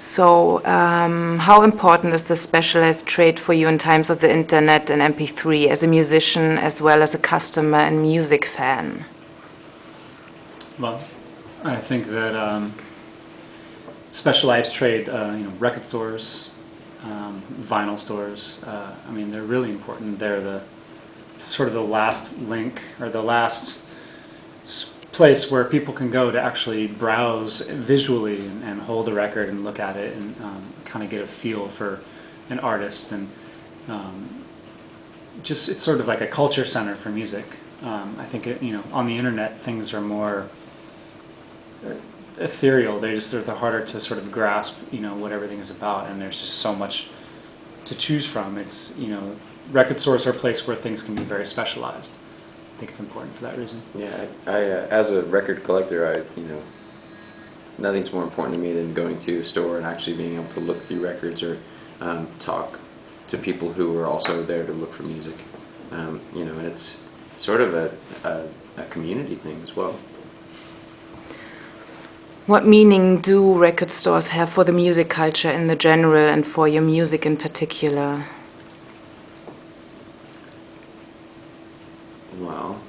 So, how important is the specialized trade for you in times of the internet and MP3 as a musician as well as a customer and music fan? Well, I think that specialized trade, record stores, vinyl stores, I mean, they're really important. They're the sort of the last link or the last place where people can go to actually browse visually and hold a record and look at it and kind of get a feel for an artist, and just it's sort of like a culture center for music. I think on the internet things are more ethereal. They're harder to sort of grasp what everything is about, and there's just so much to choose from. It's record stores are a place where things can be very specialized. I think it's important for that reason. Yeah, I as a record collector, nothing's more important to me than going to a store and actually being able to look through records or talk to people who are also there to look for music. And it's sort of a community thing as well. What meaning do record stores have for the music culture in the general and for your music in particular? Well,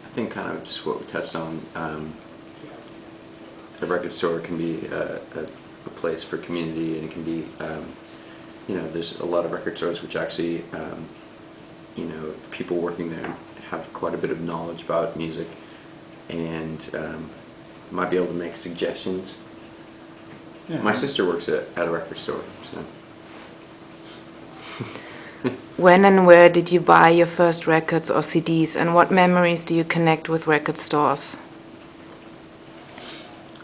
I think kind of just what we touched on. A record store can be a place for community, and it can be, there's a lot of record stores which actually, people working there have quite a bit of knowledge about music, and might be able to make suggestions. Yeah. My sister works at a record store, so. When and where did you buy your first records or CDs, and what memories do you connect with record stores?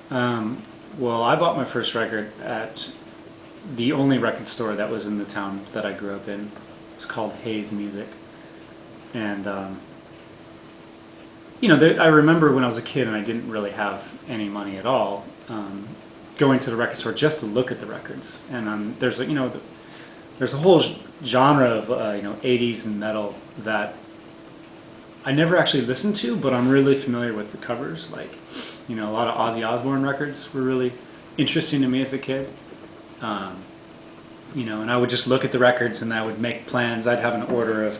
Well, I bought my first record at the only record store that was in the town that I grew up in. It's called Hayes Music. And, I remember when I was a kid and I didn't really have any money at all, going to the record store just to look at the records. And there's a whole genre of 80s metal that I never actually listened to, but I'm really familiar with the covers. Like, a lot of Ozzy Osbourne records were really interesting to me as a kid. And I would just look at the records and I would make plans. I'd have an order of,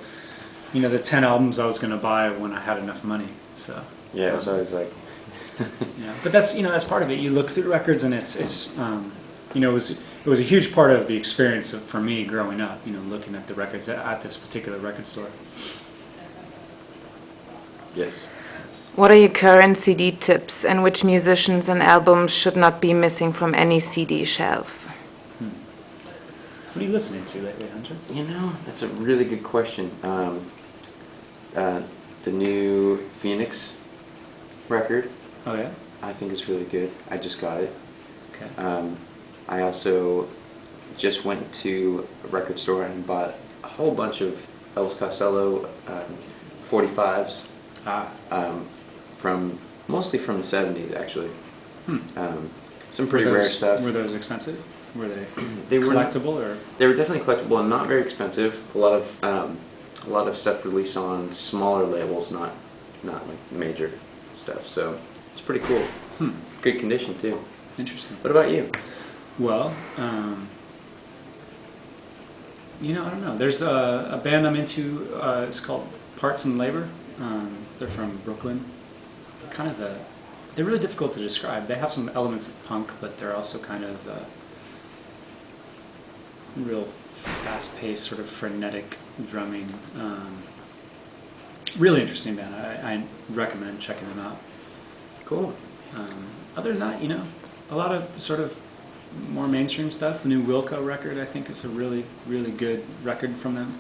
the 10 albums I was going to buy when I had enough money. So yeah, it was always like. Yeah, but that's part of it. You look through the records, and it was a huge part of the experience for me growing up. Looking at the records at this particular record store. Yes. What are your current CD tips, and which musicians and albums should not be missing from any CD shelf? What are you listening to lately, Hunter? That's a really good question. The new Phoenix record. Oh yeah? I think is really good. I just got it. Okay. I also just went to a record store and bought a whole bunch of Elvis Costello 45s. Mostly from the 70s, actually. Some pretty rare stuff. Were those expensive? Were they collectible, or? They were definitely collectible and not very expensive. A lot of stuff released on smaller labels, not like major stuff. So it's pretty cool. Good condition too. Interesting. What about you? Well, I don't know. There's a band I'm into. It's called Parts and Labor. They're from Brooklyn. They're really difficult to describe. They have some elements of punk, but they're also kind of real fast-paced, sort of frenetic drumming. Really interesting band. I recommend checking them out. Cool. Other than that, a lot of sort of more mainstream stuff. The new Wilco record, I think, is a really, really good record from them.